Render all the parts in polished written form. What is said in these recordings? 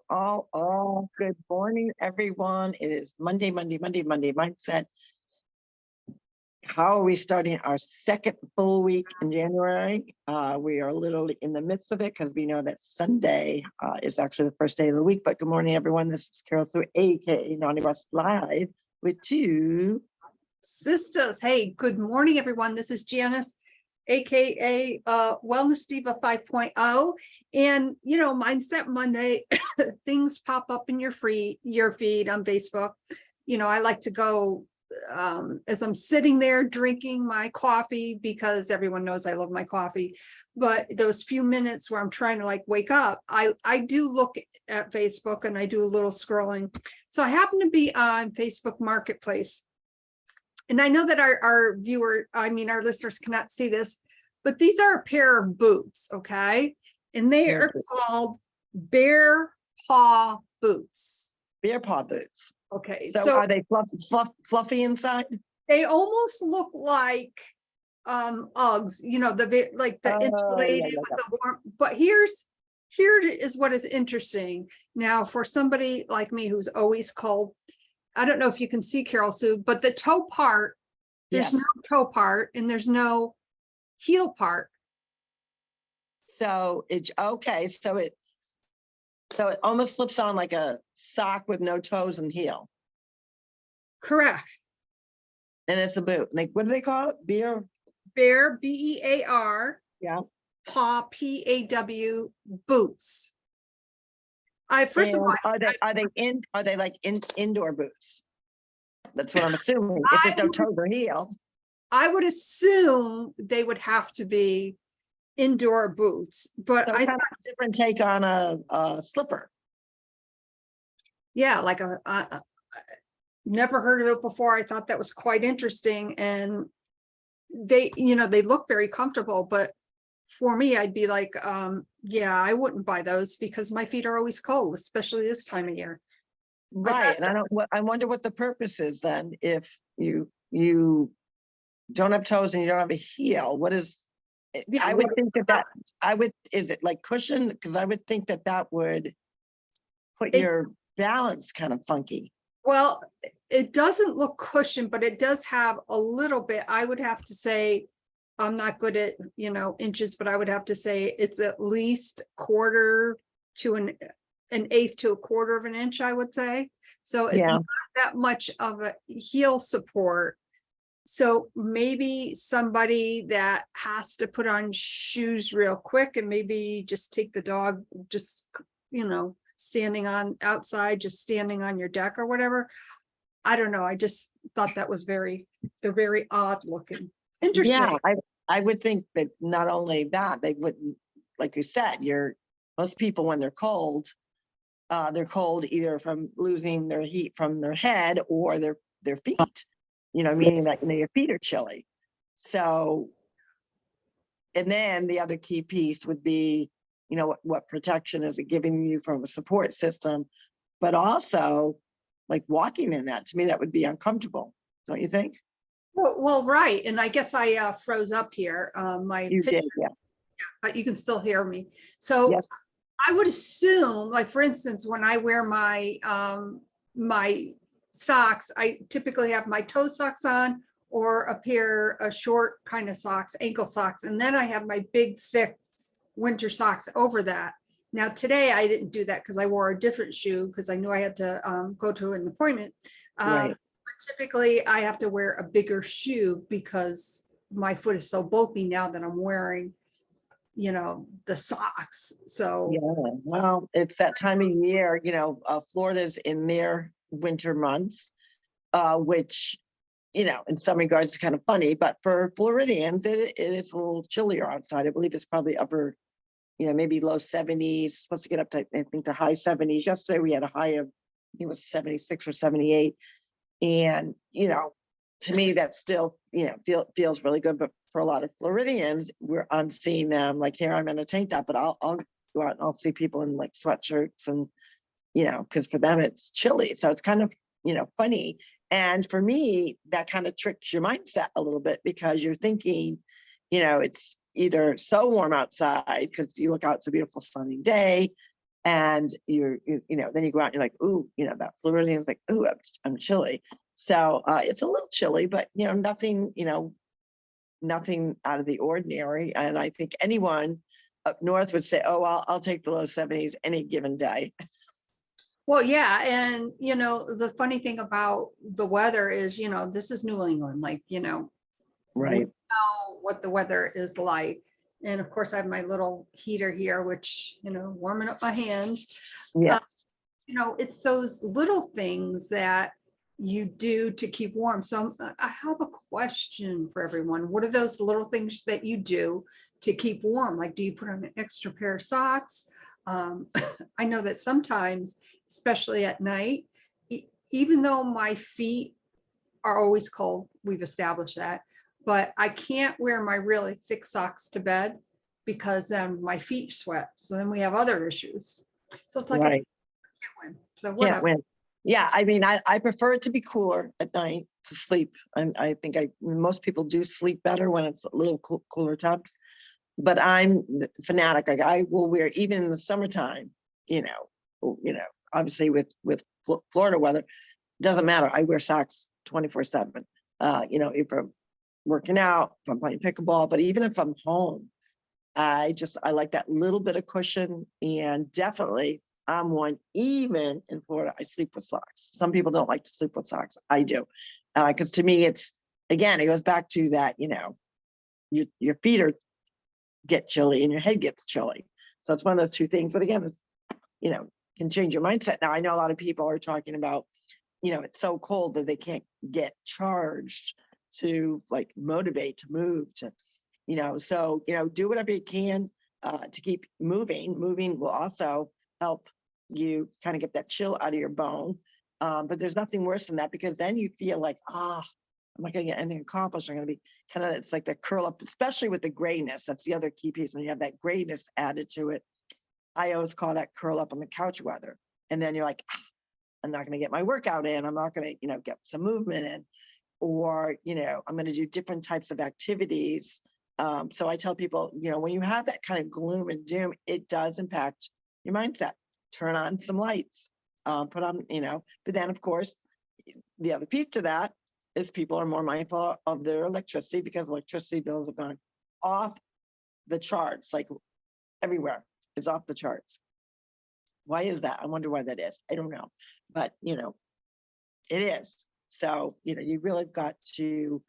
All good morning, everyone. It is Monday mindset. How are we starting our second full week in January? We are literally in the midst of it because we know that Sunday is actually the first day of the week. But good morning, everyone. This is Carol through aka Naughty West Live with two Sistas. Hey, good morning, everyone. This is Janice, aka Wellness Diva 5.0. And Mindset Monday, things pop up in your feed on Facebook. I like to go as I'm sitting there drinking my coffee, because everyone knows I love my coffee. But those few minutes where I'm trying to wake up, I do look at Facebook and I do a little scrolling. So I happen to be on Facebook Marketplace. And I know that our listeners cannot see this, but these are a pair of boots, okay? And they are called bear paw boots. Bear paw boots. Okay. So are they fluffy inside? They almost look like Uggs, insulated with the warm. But here is what is interesting. Now, for somebody like me who's always cold, I don't know if you can see, Carol Sue, but the toe part, there's no toe part and there's no heel part. So it's okay. So it almost slips on like a sock with no toes and heel. Correct. And it's a boot. Like, what do they call it? Bear, B-E-A-R. Yeah. Paw, P-A-W, boots. First of all, are they like indoor boots? That's what I'm assuming. If there's no toes or heel, I would assume they would have to be indoor boots, but so I kind of a different take on a slipper. Yeah, like never heard of it before. I thought that was quite interesting, and they look very comfortable, but for me, I'd be like, yeah, I wouldn't buy those because my feet are always cold, especially this time of year. Right. And I wonder what the purpose is then. If you don't have toes and you don't have a heel, what is, I would think is it like cushion? Because I would think that would put your balance kind of funky. Well, it doesn't look cushioned, but it does have a little bit. I would have to say, I'm not good at, inches, but I would have to say it's at least quarter to an eighth to a quarter of an inch, I would say. So it's not that much of a heel support. So maybe somebody that has to put on shoes real quick and maybe just take the dog, just, standing on outside, just standing on your deck or whatever. I don't know. I just thought that was they're very odd looking. Interesting. Yeah, I would think that not only that, they wouldn't, like you said, most people when they're cold either from losing their heat from their head or their feet, meaning that your feet are chilly. So, and then the other key piece would be, what protection is it giving you from a support system, but also like walking in that, to me, that would be uncomfortable. Don't you think? Well, right. And I guess I froze up here. You did, yeah. But you can still hear me. So yes. I would assume, like, for instance, when I wear my my socks, I typically have my toe socks on or a pair of short kind of socks, ankle socks. And then I have my big, thick winter socks over that. Now, today I didn't do that because I wore a different shoe because I knew I had to go to an appointment. Right. But typically I have to wear a bigger shoe because my foot is so bulky now that I'm wearing, the socks. So yeah, well, it's that time of year, Florida's in their winter months, which, in some regards is kind of funny, but for Floridians, it is a little chillier outside. I believe it's probably upper, maybe low 70s, supposed to get up to, I think, the high 70s. Yesterday we had a high of, I think it was 76 or 78. And, to me, that still, feels really good. But for a lot of Floridians, I'm seeing them like, here, I'm in a tank top, but I'll go out and I'll see people in like sweatshirts and, because for them it's chilly. So it's kind of, funny. And for me, that kind of tricks your mindset a little bit because you're thinking, it's either so warm outside because you look out, it's a beautiful sunny day, And then you go out and you're like, ooh, that Floridian is like, ooh, I'm chilly. So it's a little chilly, but nothing, nothing out of the ordinary. And I think anyone up north would say, oh, I'll take the low 70s any given day. Well, yeah. And, the funny thing about the weather is, this is New England, like, we Right. know what the weather is like. And of course, I have my little heater here, which, warming up my hands. Yeah. It's those little things that you do to keep warm. So I have a question for everyone. What are those little things that you do to keep warm? Like, do you put on an extra pair of socks? I know that sometimes, especially at night, even though my feet are always cold, we've established that, but I can't wear my really thick socks to bed because then my feet sweat. So then we have other issues. So it's like, Right. so Can't whatever. win. Yeah, I mean, I prefer it to be cooler at night to sleep. And I think most people do sleep better when it's a little cooler temps. But I'm fanatic. Like I will wear, even in the summertime, obviously with Florida weather, doesn't matter. I wear socks 24/7. If I'm working out, if I'm playing pickleball, but even if I'm home, I like that little bit of cushion. And definitely I'm one, even in Florida, I sleep with socks. Some people don't like to sleep with socks. I do. Because to me, it goes back to that, your feet get chilly and your head gets chilly. So it's one of those two things. But again, it's, can change your mindset. Now, I know a lot of people are talking about, it's so cold that they can't get charged to like motivate to move to, so, do whatever you can to keep moving. Moving will also help you kind of get that chill out of your bone. But there's nothing worse than that, because then you feel like, I'm not going to get anything accomplished. I'm going to be it's like the curl up, especially with the grayness. That's the other key piece. When you have that grayness added to it, I always call that curl up on the couch weather. And then you're like, I'm not going to get my workout in. I'm not going to, get some movement in, or, I'm going to do different types of activities. So I tell people, when you have that kind of gloom and doom, it does impact your mindset. Turn on some lights, put on, but then of course, the other piece to that is people are more mindful of their electricity, because electricity bills have gone off the charts, like everywhere is off the charts. Why is that? I wonder why that is. I don't know, but it is. So, you really got to,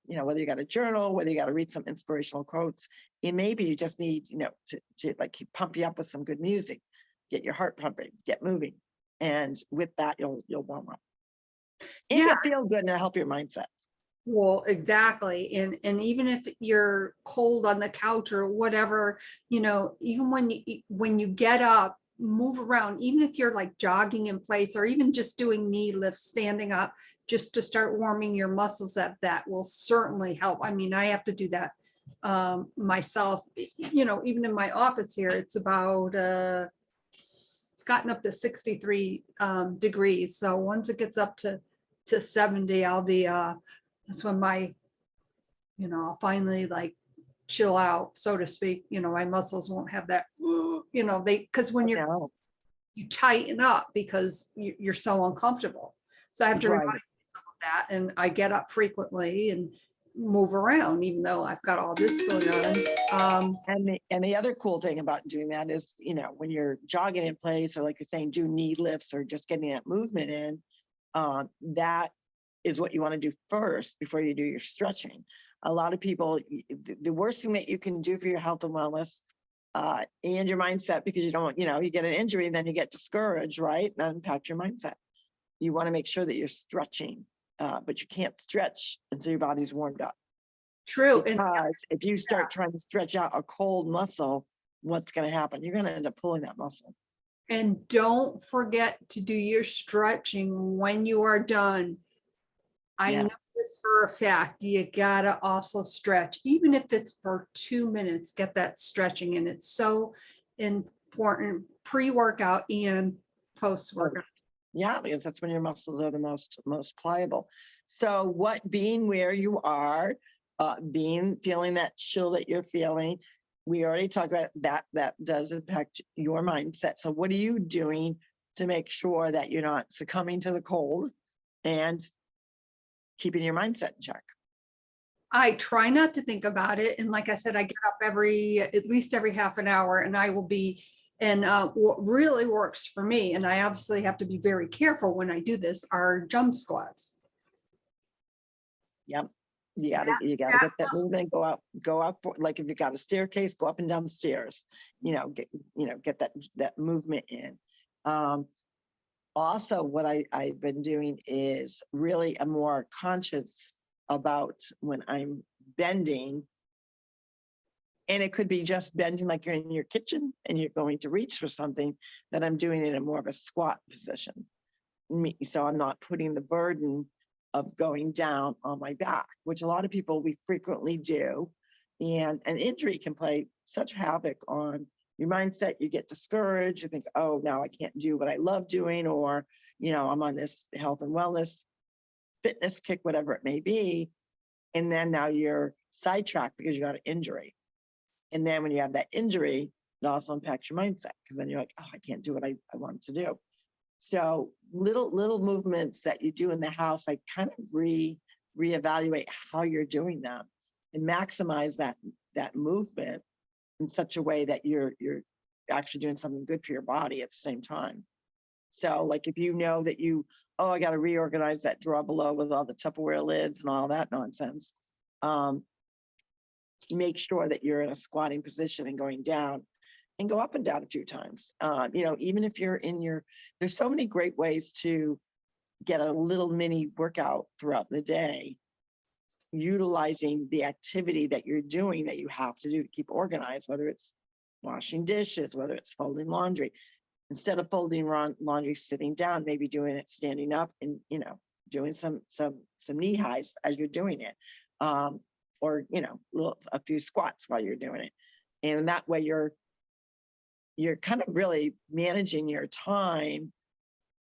whether you got a journal, whether you got to read some inspirational quotes, and maybe you just need, to like pump you up with some good music, get your heart pumping, get moving. And with that, you'll warm up. And you'll feel good, and it'll help your mindset. Well, exactly. And even if you're cold on the couch or whatever, even when you get up, move around, even if you're like jogging in place, or even just doing knee lifts, standing up, just to start warming your muscles up, that will certainly help. I mean, I have to do that myself, even in my office here, it's about it's gotten up to 63 degrees. So once it gets up to 70, I'll be that's when I'll finally like chill out, so to speak. My muscles won't have that, because when you tighten up because you're so uncomfortable. So I have to remind myself of that. And I get up frequently and move around, even though I've got all this going on. And the other cool thing about doing that is, when you're jogging in place, or like you're saying, do knee lifts, or just getting that movement in, that is what you want to do first before you do your stretching. A lot of people, the worst thing that you can do for your health and wellness and your mindset, because you don't, you get an injury and then you get discouraged, right? That impacts your mindset. You want to make sure that you're stretching, but you can't stretch until your body's warmed up. True. Because if you start trying to stretch out a cold muscle, what's going to happen? You're going to end up pulling that muscle. And don't forget to do your stretching when you are done. I know this for a fact. You gotta also stretch, even if it's for 2 minutes, get that stretching. And it's so important pre-workout and post-workout. Yeah, because that's when your muscles are the most pliable. So being where you are, feeling that chill that you're feeling, we already talked about that. That does impact your mindset. So what are you doing to make sure that you're not succumbing to the cold and keeping your mindset in check? I try not to think about it. And like I said, I get up at least every half an hour, and I will be, and what really works for me, and I obviously have to be very careful when I do this, are jump squats. Yep. You gotta That get that movement, go up for, like if you got a staircase, go up and down the stairs, get that movement in. Also what I've been doing is really a more conscious about when I'm bending. And it could be just bending like you're in your kitchen and you're going to reach for something, that I'm doing it in more of a squat position. So I'm not putting the burden of going down on my back, which a lot of people, we frequently do. And an injury can play such havoc on your mindset. You get discouraged. You think, oh, now I can't do what I love doing, or, I'm on this health and wellness fitness kick, whatever it may be. And then now you're sidetracked because you got an injury. And then when you have that injury, it also impacts your mindset, because then you're like, oh, I can't do what I want to do. So little movements that you do in the house, I kind of reevaluate how you're doing them and maximize that movement in such a way that you're actually doing something good for your body at the same time. So like if you know that I got to reorganize that drawer below with all the Tupperware lids and all that nonsense, make sure that you're in a squatting position and going down, and go up and down a few times. Even if you're there's so many great ways to get a little mini workout throughout the day, utilizing the activity that you're doing that you have to do to keep organized, whether it's washing dishes, whether it's folding laundry. Instead of folding laundry sitting down, maybe doing it standing up and, doing some knee highs as you're doing it. Or, a few squats while you're doing it. And that way you're kind of really managing your time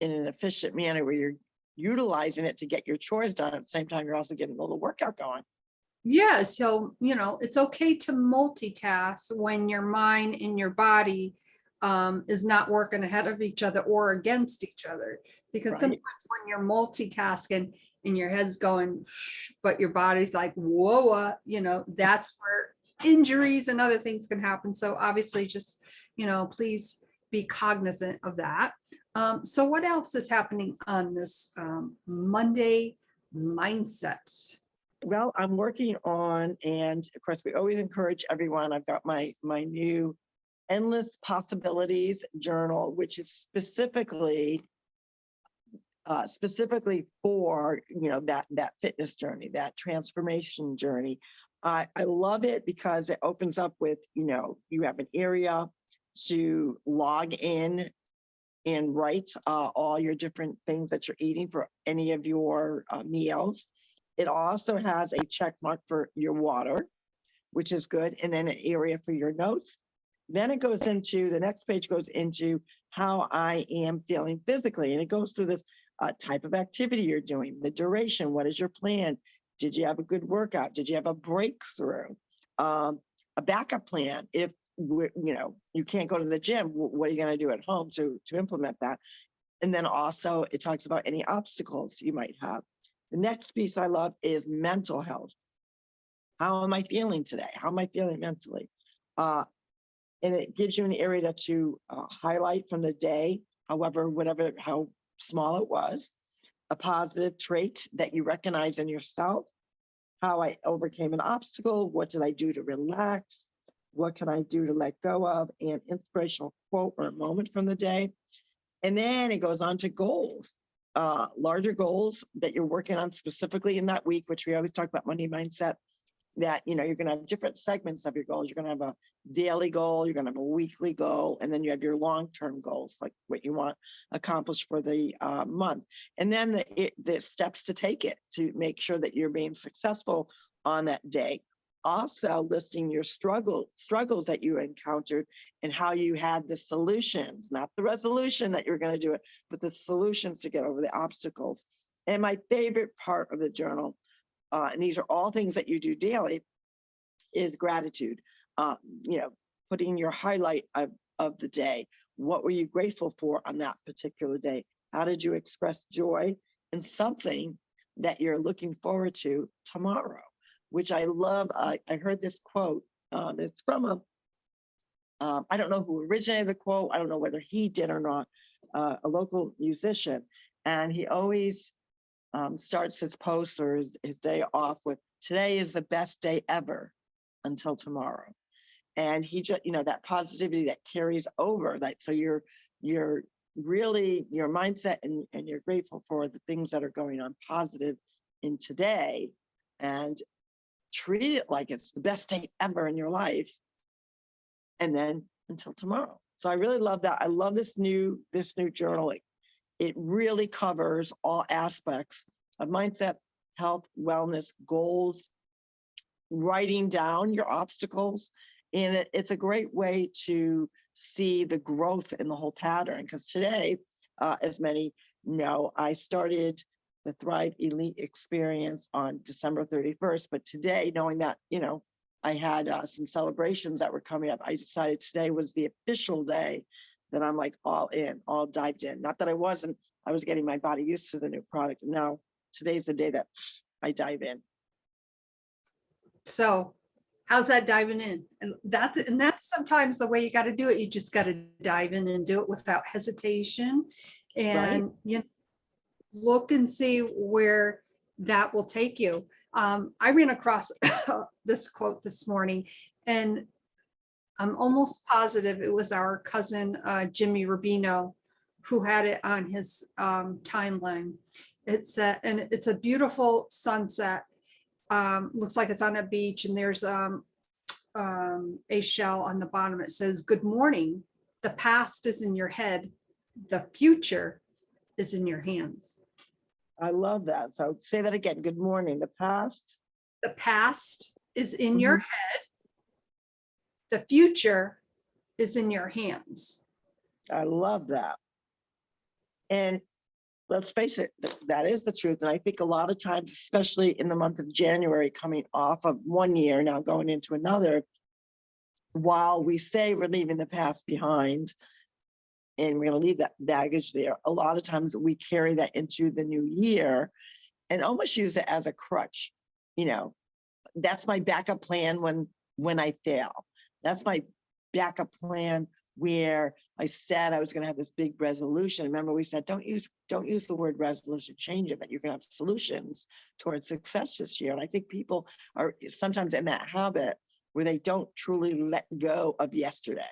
in an efficient manner, where you're utilizing it to get your chores done. At the same time, you're also getting a little workout going. Yeah. So, it's okay to multitask when your mind and your body is not working ahead of each other or against each other. Because Right. sometimes when you're multitasking and your head's going, but your body's like, whoa, that's where injuries and other things can happen. So obviously just, please be cognizant of that. So what else is happening on this Monday mindset? Well, I'm working on, and of course, we always encourage everyone. I've got my new Endless Possibilities journal, which is specifically for that fitness journey, that transformation journey. I love it because it opens up with, you have an area to log in and write all your different things that you're eating for any of your meals. It also has a check mark for your water, which is good, and then an area for your notes. Then it goes into, the next page goes into how I am feeling physically. And it goes through this type of activity you're doing, the duration, what is your plan? Did you have a good workout? Did you have a breakthrough? A backup plan. If you can't go to the gym, what are you going to do at home to implement that? And then also it talks about any obstacles you might have. The next piece I love is mental health. How am I feeling today? How am I feeling mentally? And it gives you an area to highlight from the day, how small it was, a positive trait that you recognize in yourself, how I overcame an obstacle, what did I do to relax, what can I do to let go of, an inspirational quote or a moment from the day. And then it goes on to goals, larger goals that you're working on specifically in that week, which we always talk about Monday Mindset, that, you're going to have different segments of your goals. You're going to have a daily goal, you're going to have a weekly goal, and then you have your long-term goals, like what you want accomplished for the month. And then the steps to take it to make sure that you're being successful on that day. Also listing your struggles that you encountered and how you had the solutions, not the resolution that you're going to do it, but the solutions to get over the obstacles. And my favorite part of the journal, and these are all things that you do daily, is gratitude. you know, putting your highlight of the day. What were you grateful for on that particular day? How did you express joy in something that you're looking forward to tomorrow? Which I love. I heard this quote. It's from I don't know who originated the quote. I don't know whether he did or not, a local musician. And he always starts his post or his day off with, today is the best day ever until tomorrow. And he just, you know, that positivity that carries over that. So you're really, your mindset and you're grateful for the things that are going on positive in today, and treat it like it's the best day ever in your life. And then until tomorrow. So I really love that. I love this new journal. It really covers all aspects of mindset, health, wellness, goals, writing down your obstacles. And it's a great way to see the growth in the whole pattern. Because today, as many know, I started the Thrive Elite experience on December 31st. But today, knowing that, you know, I had some celebrations that were coming up, I decided today was the official day that I'm like all in, all dived in. Not that I was getting my body used to the new product. And now today's the day that I dive in. So how's that diving in? And that's sometimes the way you got to do it. You just got to dive in and do it without hesitation, and you know, look and see where that will take you. I ran across this quote this morning, and I'm almost positive it was our cousin Jimmy Rubino who had it on his timeline. It's a beautiful sunset. Looks like it's on a beach, and there's a shell on the bottom. It says, "Good morning. The past is in your head. The future is in your hands." I love that. So say that again. Good morning. The past is in your head. The future is in your hands. I love that. And let's face it, that is the truth. And I think a lot of times, especially in the month of January, coming off of one year, now going into another, while we say we're leaving the past behind and we're going to leave that baggage there, a lot of times we carry that into the new year and almost use it as a crutch. You know, that's my backup plan when I fail. That's my backup plan where I said I was going to have this big resolution. Remember, we said, don't use the word resolution, change it, that you're going to have solutions towards success this year. And I think people are sometimes in that habit where they don't truly let go of yesterday,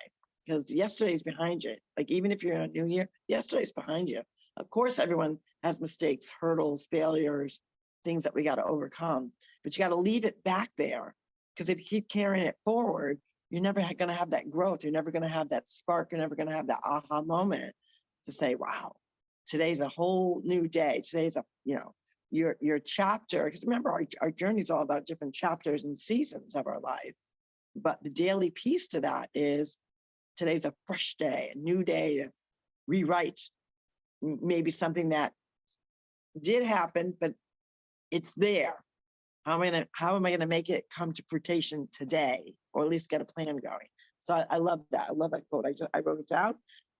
because yesterday's behind you. Like, even if you're in a new year, yesterday's behind you. Of course, everyone has mistakes, hurdles, failures, things that we got to overcome, but you got to leave it back there, because if you keep carrying it forward, you're never going to have that growth. You're never going to have that spark. You're never going to have that aha moment to say, wow, today's a whole new day. Today's your chapter. Because remember, our journey is all about different chapters and seasons of our life. But the daily piece to that is today's a fresh day, a new day to rewrite maybe something that did happen, but it's there. How am I gonna make it come to fruition today, or at least get a plan going? So I love that. I love that quote. I wrote it down.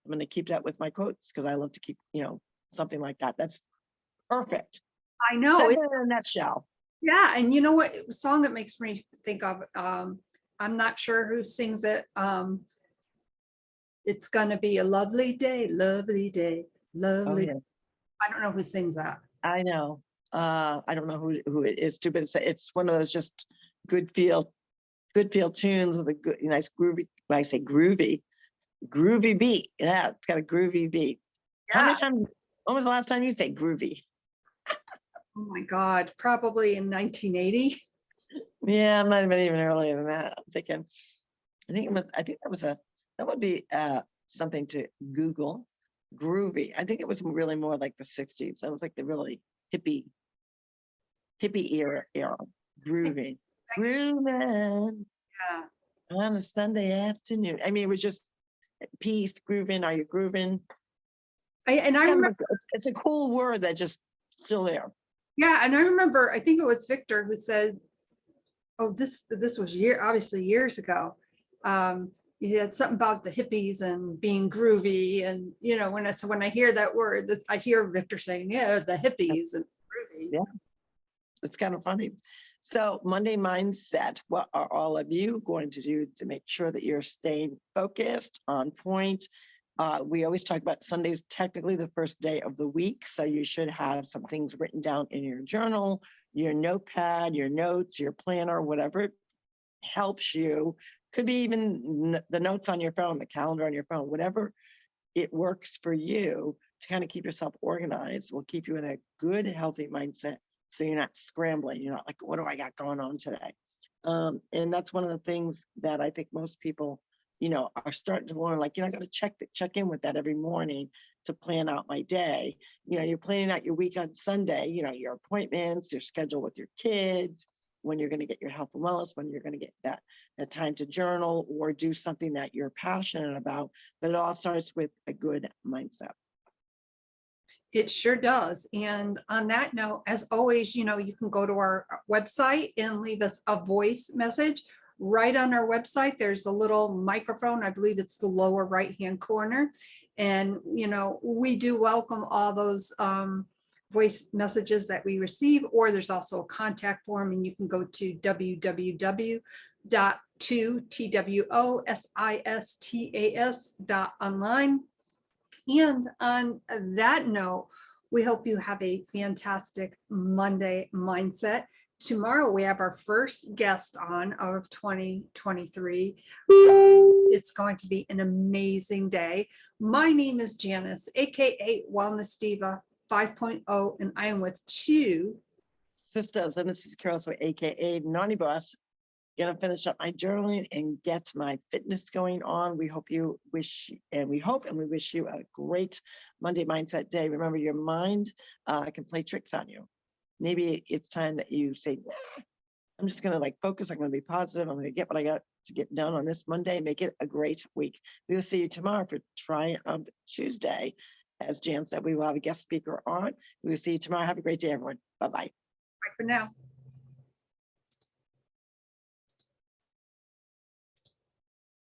I'm gonna keep that with my quotes, because I love to keep, something like that. That's perfect. I know. Said it in a nutshell. Yeah, and you know what song it makes me think of? I'm not sure who sings it. It's gonna be a lovely day, lovely day, lovely. Oh, yeah. I don't know who sings that. I know. I don't know who it is too, but it's one of those just good feel tunes with a good, nice groovy. When I say groovy beat. Yeah, it's got a groovy beat. Yeah. How many times? When was the last time you say groovy? Oh my God, probably in 1980. Yeah, it might have been even earlier than that. I'm thinking. That would be something to Google. Groovy. I think it was really more like the 60s. That was like the really hippie era. Groovy. Grooving Yeah. on a Sunday afternoon. I mean, it was just peace, grooving. Are you grooving? I remember, it's a cool word that just still there. yeah, and I remember, I think it was Victor who said, oh, this was obviously years ago. You had something about the hippies and being groovy. And, you know, when I hear that word, I hear Victor saying, yeah, the hippies and groovy. Yeah. It's kind of funny. So Monday mindset, what are all of you going to do to make sure that you're staying focused, on point? We always talk about Sunday's technically the first day of the week. So you should have some things written down in your journal, your notepad, your notes, your planner, whatever helps you. Could be even the notes on your phone, the calendar on your phone, whatever it works for you to kind of keep yourself organized will keep you in a good, healthy mindset. So you're not scrambling. You're not like, what do I got going on today? And that's one of the things that I think most people, you know, are starting to learn. Like, you know, I got to check in with that every morning to plan out my day. You know, you're planning out your week on Sunday, you know, your appointments, your schedule with your kids, when you're going to get your health and wellness, when you're going to get that time to journal or do something that you're passionate about. But it all starts with a good mindset. It sure does. And on that note, as always, you know, you can go to our website and leave us a voice message. Right on our website, there's a little microphone. I believe it's the lower right-hand corner. And, you know, we do welcome all those voice messages that we receive, or there's also a contact form, and you can go to www.TwoSistas.online. And on that note, we hope you have a fantastic Monday mindset. Tomorrow, we have our first guest on of 2023. It's going to be an amazing day. My name is Janice, aka Wellness Diva 5.0, and I am with TwoSistas, and this is Carol, so aka Naughty Boss. Gonna finish up my journaling and get my fitness going on. We hope you wish, and we hope and we wish you a great Monday mindset day. Remember, your mind can play tricks on you. Maybe it's time that you say, nah, I'm just gonna focus. I'm gonna be positive. I'm gonna get what I got to get done on this Monday. Make it a great week. We will see you tomorrow for Triumph Tuesday. As Jan said, we will have a guest speaker on. We will see you tomorrow. Have a great day, everyone. Bye-bye. Bye for now.